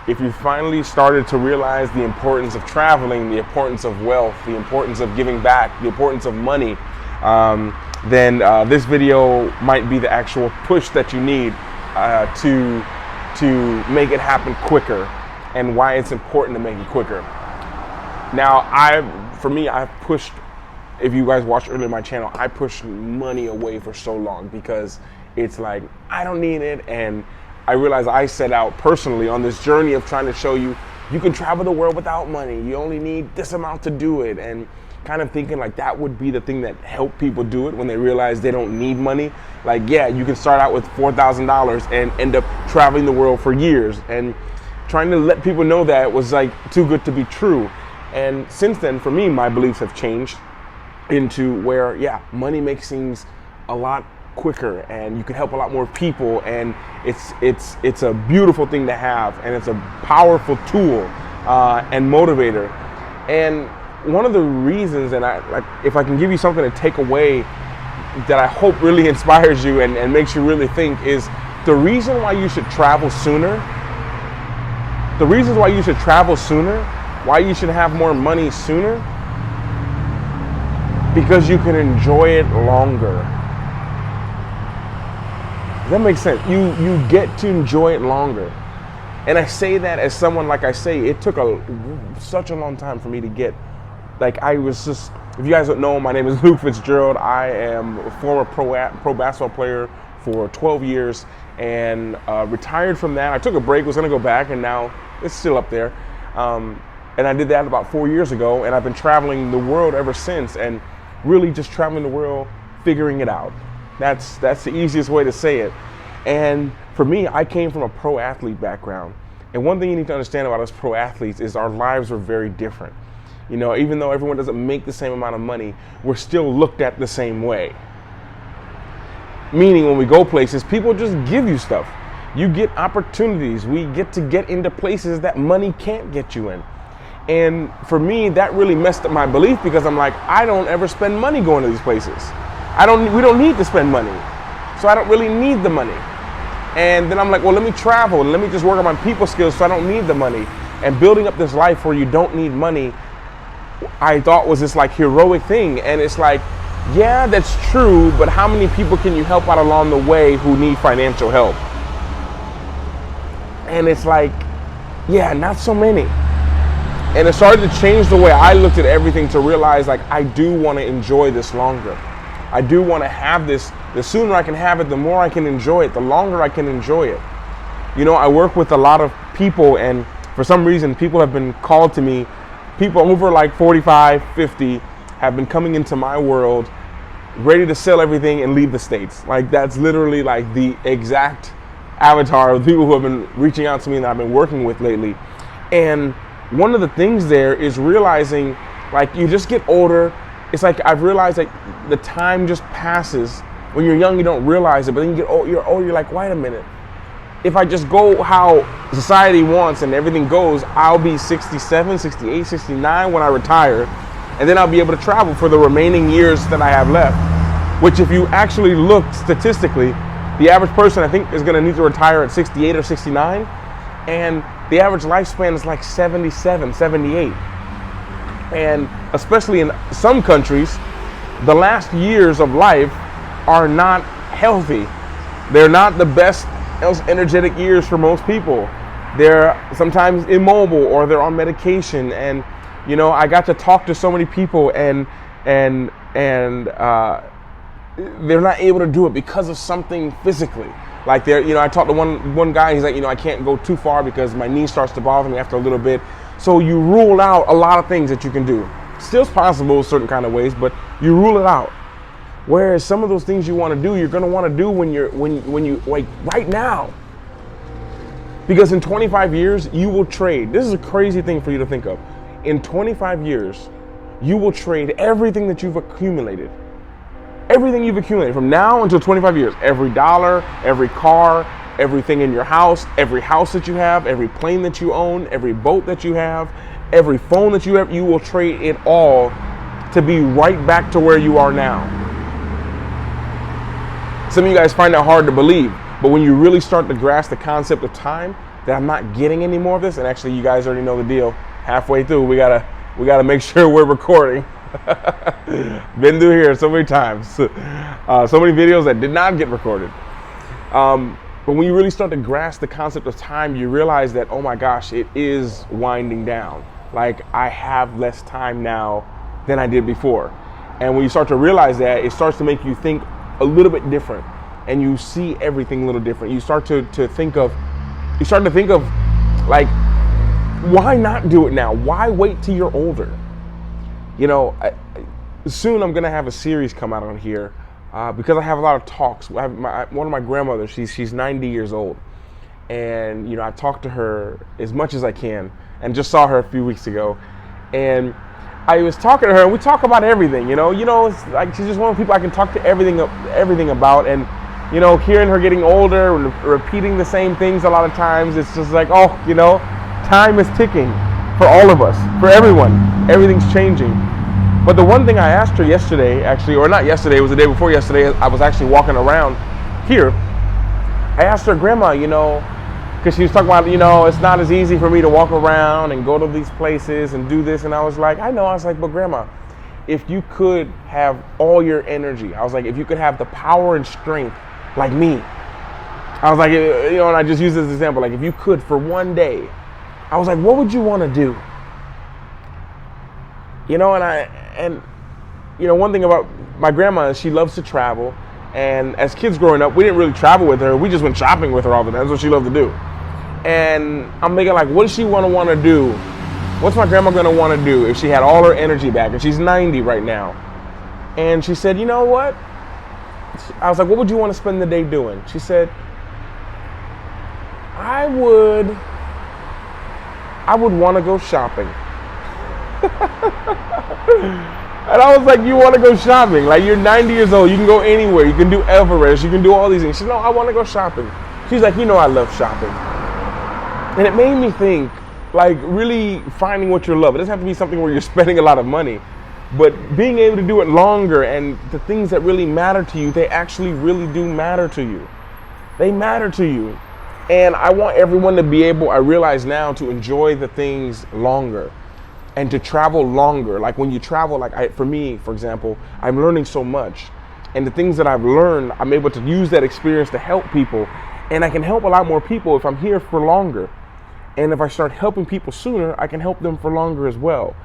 if you finally started to realize the importance of traveling, the importance of wealth, the importance of giving back, the importance of money, then this video might be the actual push that you need to make it happen quicker, and why it's important to make it quicker. Now, I've pushed, if you guys watched earlier my channel, I pushed money away for so long because it's like, I don't need it. And I realized I set out personally on this journey of trying to show you, you can travel the world without money. You only need this amount to do it. And kind of thinking like that would be the thing that helped people do it when they realize they don't need money. Like, yeah, you can start out with $4,000 and end up traveling the world for years, and trying to let people know that it was like too good to be true. And since then, for me, my beliefs have changed into where, yeah, money makes things a lot quicker, and you can help a lot more people, and it's a beautiful thing to have, and it's a powerful tool and motivator. And one of the reasons, and if I can give you something to take away that I hope really inspires you and makes you really think, is the reason why you should travel sooner. The reasons why you should travel sooner, why you should have more money sooner, because you can enjoy it longer. That makes sense. You get to enjoy it longer. And I say that as someone, like I say, it took such a long time for me to get, like, I was just, if you guys don't know, my name is Luke Fitzgerald. I am a former pro basketball player for 12 years and retired from that. I took a break, was gonna go back, and now it's still up there. And I did that about 4 years ago, and I've been traveling the world ever since, and really just traveling the world, figuring it out. That's the easiest way to say it. And for me, I came from a pro athlete background. And one thing you need to understand about us pro athletes is our lives were very different. You know, even though everyone doesn't make the same amount of money, we're still looked at the same way. Meaning when we go places, people just give you stuff. You get opportunities. We get to get into places that money can't get you in. And for me, that really messed up my belief, because I'm like, I don't ever spend money going to these places. We don't need to spend money. So I don't really need the money. And then I'm like, well, let me travel and let me just work on my people skills so I don't need the money. And building up this life where you don't need money, I thought was this like heroic thing. And it's like, yeah, that's true, but how many people can you help out along the way who need financial help? And it's like, yeah, not so many. And it started to change the way I looked at everything, to realize like, I do want to enjoy this longer. I do want to have this. The sooner I can have it, the more I can enjoy it, the longer I can enjoy it. You know, I work with a lot of people, and for some reason, people have been called to me. People over like 45, 50 have been coming into my world ready to sell everything and leave the States. Like, that's literally like the exact avatar of people who have been reaching out to me and that I've been working with lately. And one of the things there is realizing, like, you just get older. It's like, I've realized like the time just passes. When you're young, you don't realize it, but then you get old, you're like, wait a minute. If I just go how society wants and everything goes, I'll be 67, 68, 69 when I retire, and then I'll be able to travel for the remaining years that I have left. Which, if you actually look statistically, the average person, I think, is gonna need to retire at 68 or 69, and the average lifespan is like 77, 78. And especially in some countries, the last years of life are not healthy. They're not the best, most energetic years for most people. They're sometimes immobile, or they're on medication. And, you know, I got to talk to so many people, and they're not able to do it because of something physically. Like, I talked to one guy, he's like, I can't go too far because my knee starts to bother me after a little bit. So you rule out a lot of things that you can do. Still possible certain kind of ways, but you rule it out. Whereas some of those things you want to do, you're going to want to do when you like right now. Because in 25 years, you will trade. This is a crazy thing for you to think of. In 25 years, you will trade everything that you've accumulated. Everything you've accumulated from now until 25 years. Every dollar, every car, everything in your house, every house that you have, every plane that you own, every boat that you have, every phone that you have, you will trade it all to be right back to where you are now. Some of you guys find that hard to believe, but when you really start to grasp the concept of time, that I'm not getting any more of this. And actually, you guys already know the deal. Halfway through, we gotta make sure we're recording. Been through here so many times, so many videos that did not get recorded. But when you really start to grasp the concept of time, you realize that, oh my gosh, it is winding down. Like, I have less time now than I did before. And when you start to realize that, it starts to make you think a little bit different, and you see everything a little different. You start to think of like, why not do it now? Why wait till you're older? You know, soon I'm gonna have a series come out on here because I have a lot of talks. I have one of my grandmothers, she's 90 years old. And, you know, I talk to her as much as I can, and just saw her a few weeks ago. And I was talking to her, and we talk about everything, you know, it's like, she's just one of the people I can talk to everything about. And, you know, hearing her getting older, repeating the same things a lot of times, it's just like, oh, you know, time is ticking for all of us, for everyone. Everything's changing. But the one thing I asked her yesterday, actually, or not yesterday, it was the day before yesterday, I was actually walking around here. I asked her, Grandma, you know, because she was talking about, you know, it's not as easy for me to walk around and go to these places and do this. And I was like, I know. I was like, but Grandma, if you could have all your energy, I was like, if you could have the power and strength like me, I was like, you know, and I just use this example, like, if you could for one day, I was like, what would you want to do? You know, and you know, one thing about my grandma is she loves to travel. And as kids growing up, we didn't really travel with her. We just went shopping with her all the time. That's what she loved to do. And I'm thinking, like, what does she want to do? What's my grandma going to want to do if she had all her energy back? And she's 90 right now. And she said, you know what? I was like, what would you want to spend the day doing? She said, I would want to go shopping. And I was like, you want to go shopping? Like, you're 90 years old. You can go anywhere. You can do Everest. You can do all these things. She said, no, I want to go shopping. She's like, you know, I love shopping. And it made me think, like, really finding what you love. It doesn't have to be something where you're spending a lot of money, but being able to do it longer, and the things that really matter to you, they actually really do matter to you. They matter to you. And I want everyone to be able, I realize now, to enjoy the things longer. And to travel longer. Like, when you travel, like, for me, for example, I'm learning so much. And the things that I've learned, I'm able to use that experience to help people. And I can help a lot more people if I'm here for longer. And if I start helping people sooner, I can help them for longer as well.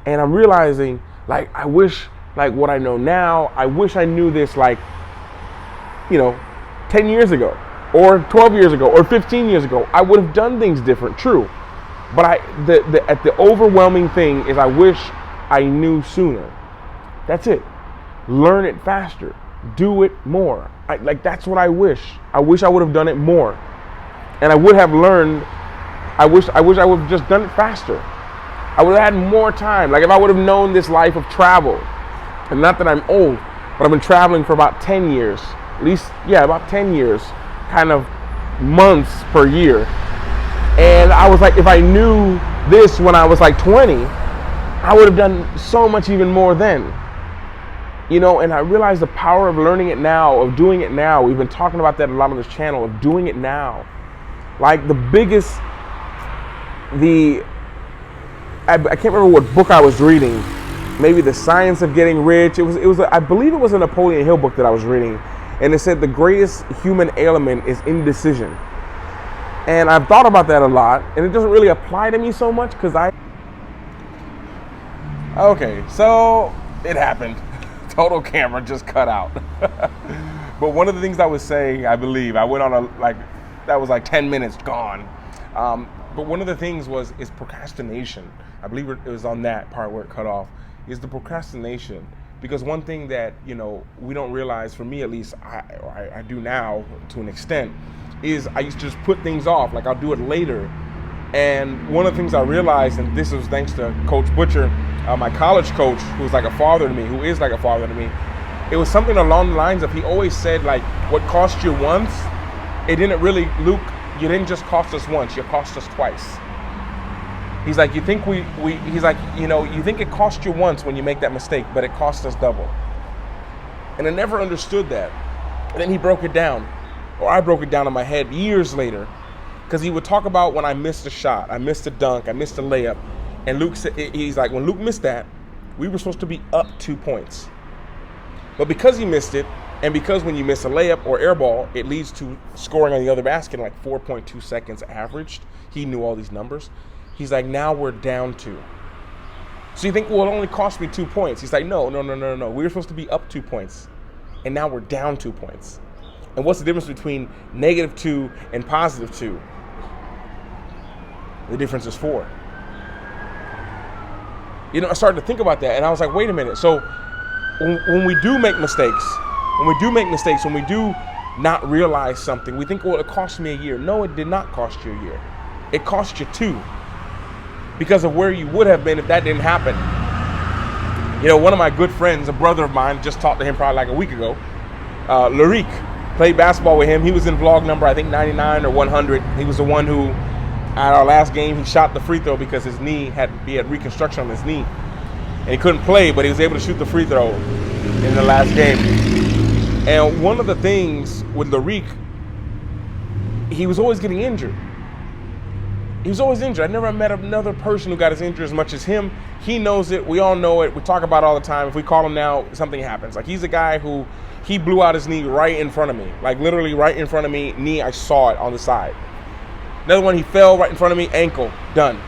And I'm realizing, like, I wish, like, what I know now, I wish I knew this, like, you know, 10 years ago, or 12 years ago, or 15 years ago. I would have done things different, true. But the overwhelming thing is, I wish I knew sooner. That's it. Learn it faster. Do it more. That's what I wish. I wish I would have done it more. And I would have learned, I wish I would have just done it faster. I would have had more time. Like, if I would have known this life of travel, and not that I'm old, but I've been traveling for about 10 years, at least, yeah, about 10 years, kind of months per year. And I was like, if I knew this when I was like 20, I would have done so much even more then. You know, and I realized the power of learning it now, of doing it now. We've been talking about that a lot on this channel, of doing it now. Like, the biggest, I can't remember what book I was reading. Maybe The Science of Getting Rich. It was I believe it was a Napoleon Hill book that I was reading. And it said the greatest human ailment is indecision. And I've thought about that a lot, and it doesn't really apply to me so much because okay, so it happened. Total camera just cut out. But one of the things I was saying, I believe, I went on that was like 10 minutes gone. But one of the things is procrastination. I believe it was on that part where it cut off, is the procrastination. Because one thing that, you know, we don't realize, for me at least, I do now to an extent, is I used to just put things off. Like, I'll do it later. And one of the things I realized, and this was thanks to Coach Butcher, my college coach, who's like a father to me, who is like a father to me, it was something along the lines of, he always said, like, what cost you once, it didn't really, Luke, you didn't just cost us once, you cost us twice. He's like, you think he's like, you know, you think it cost you once when you make that mistake, but it cost us double. And I never understood that. And then he broke it down. Or I broke it down in my head years later. Because he would talk about when I missed a shot, I missed a dunk, I missed a layup. And Luke said, he's like, when Luke missed that, we were supposed to be up 2 points. But because he missed it, and because when you miss a layup or air ball, it leads to scoring on the other basket in like 4.2 seconds averaged. He knew all these numbers. He's like, now we're down 2. So you think, well, it only cost me 2 points. He's like, no. We were supposed to be up 2 points. And now we're down 2 points. And what's the difference between -2 and +2? The difference is 4. You know, I started to think about that, and I was like, wait a minute. So when we do make mistakes, when we do not realize something, we think, well, it cost me a year. No, it did not cost you a year. It cost you 2 because of where you would have been if that didn't happen. You know, one of my good friends, a brother of mine, just talked to him probably like a week ago, Lariq, played basketball with him. He was in vlog number, I think, 99 or 100. He was the one who, at our last game, he shot the free throw because he had reconstruction on his knee. And he couldn't play, but he was able to shoot the free throw in the last game. And one of the things with Lariq, he was always getting injured. He was always injured. I never met another person who got as injured as much as him. He knows it. We all know it. We talk about it all the time. If we call him now, something happens. Like, he's a guy who, he blew out his knee right in front of me. Like, literally right in front of me. Knee, I saw it on the side. Another one, he fell right in front of me. Ankle, done.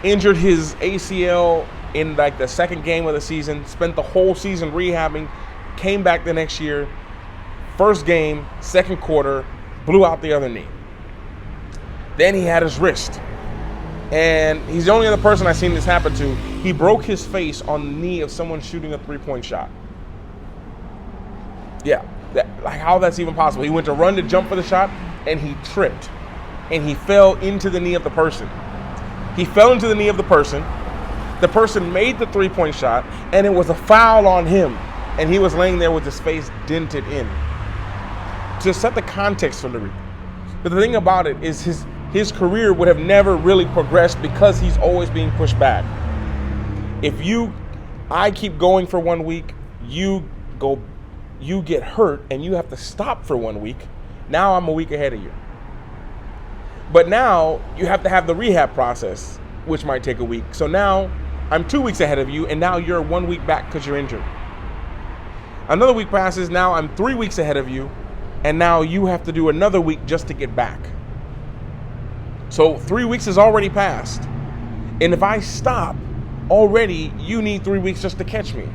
Injured his ACL in like the second game of the season. Spent the whole season rehabbing. Came back the next year. First game, second quarter, blew out the other knee. Then he had his wrist. And he's the only other person I've seen this happen to. He broke his face on the knee of someone shooting a 3-point shot. Yeah, like how that's even possible. He went to run to jump for the shot, and he tripped. And he fell into the knee of the person. He fell into the knee of the person. The person made the 3-point shot, and it was a foul on him. And he was laying there with his face dented in. To set the context for Lariq. But the thing about it is his career would have never really progressed because he's always being pushed back. If I keep going for 1 week, you get hurt and you have to stop for 1 week. Now I'm a week ahead of you. But now you have to have the rehab process, which might take a week. So now I'm 2 weeks ahead of you, and now you're 1 week back because you're injured. Another week passes, now I'm 3 weeks ahead of you, and now you have to do another week just to get back. So 3 weeks has already passed. And if I stop, already you need 3 weeks just to catch me.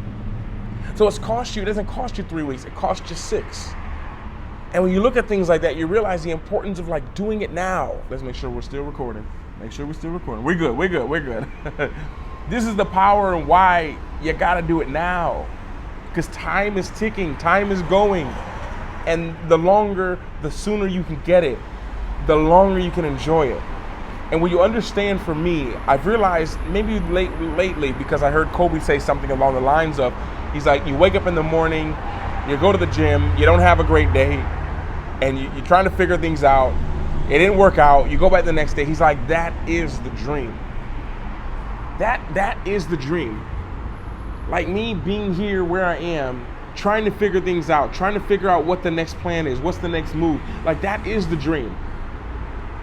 So it doesn't cost you 3 weeks, it costs you 6. And when you look at things like that, you realize the importance of like doing it now. Let's make sure we're still recording. We're good. This is the power and why you gotta do it now. Because time is ticking, time is going. And the sooner you can get it, the longer you can enjoy it. And when you understand, for me, I've realized maybe lately, because I heard Kobe say something along the lines of, he's like, you wake up in the morning, you go to the gym, you don't have a great day, and you're trying to figure things out, it didn't work out, you go back the next day. He's like, that is the dream. That is the dream. Like me being here where I am, trying to figure things out, trying to figure out what the next plan is, what's the next move. Like, that is the dream.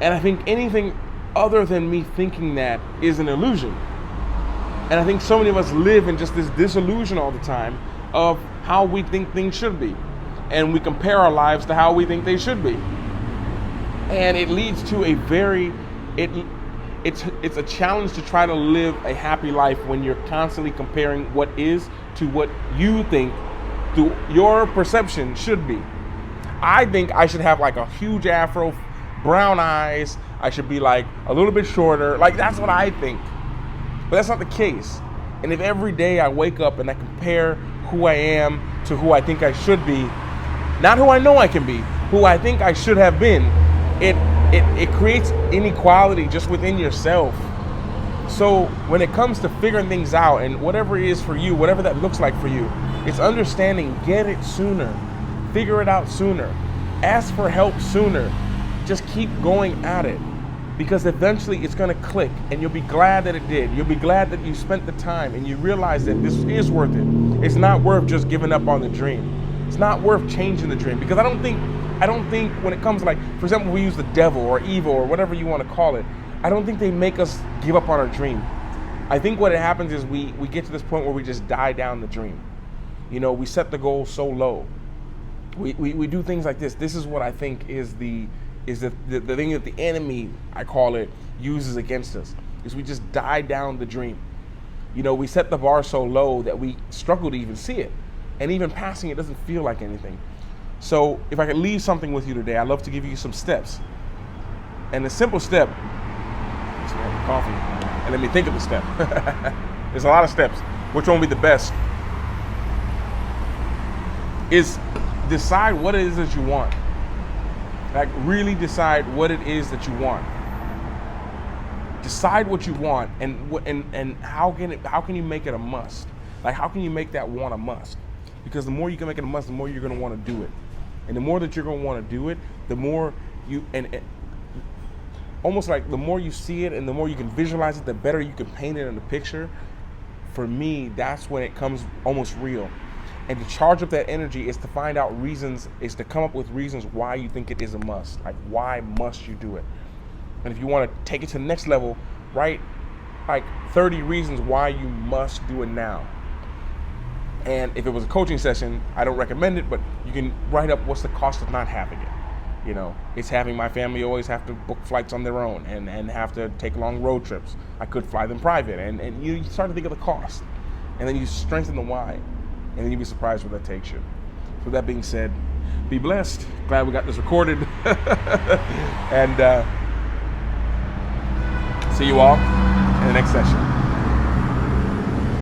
And I think anything other than me thinking that is an illusion. And I think so many of us live in just this disillusion all the time of how we think things should be. And we compare our lives to how we think they should be. And it leads to it's a challenge to try to live a happy life when you're constantly comparing what is to what you think your perception should be. I think I should have like a huge afro, brown eyes. I should be like a little bit shorter. Like, that's what I think. But that's not the case. And if every day I wake up and I compare who I am to who I think I should be, not who I know I can be, who I think I should have been, it creates inequality just within yourself. So when it comes to figuring things out, and whatever it is for you, whatever that looks like for you, it's understanding, get it sooner, figure it out sooner, ask for help sooner, just keep going at it, because eventually it's gonna click and you'll be glad that it did. You'll be glad that you spent the time and you realize that this is worth it. It's not worth just giving up on the dream. It's not worth changing the dream, because I don't think I don't think when it comes to, like, for example, we use the devil or evil or whatever you want to call it, I don't think they make us give up on our dream. I think what happens is we get to this point where we just die down the dream. You know, we set the goal so low. We do things like this. This is what I think is the thing that the enemy, I call it, uses against us, is we just die down the dream. You know, we set the bar so low that we struggle to even see it. And even passing it doesn't feel like anything. So if I could leave something with you today, I'd love to give you some steps. And the simple step, coffee, and let me think of the step. There's a lot of steps. Which one would be the best? Is decide what it is that you want. Like, really decide what it is that you want. Decide what you want, and how can you make it a must? Like, how can you make that want a must? Because the more you can make it a must, the more you're going to want to do it. And the more that you're going to want to do it, the more you, and almost like the more you see it and the more you can visualize it, the better you can paint it in the picture. For me, that's when it comes almost real. And to charge up that energy is to find out reasons, is to come up with reasons why you think it is a must. Like, why must you do it? And if you want to take it to the next level, write like 30 reasons why you must do it now. And if it was a coaching session, I don't recommend it, but you can write up what's the cost of not having it. You know, it's having my family always have to book flights on their own and have to take long road trips. I could fly them private. And you start to think of the cost. And then you strengthen the why. And then you'll be surprised where that takes you. So with that being said, be blessed. Glad we got this recorded. And see you all in the next session.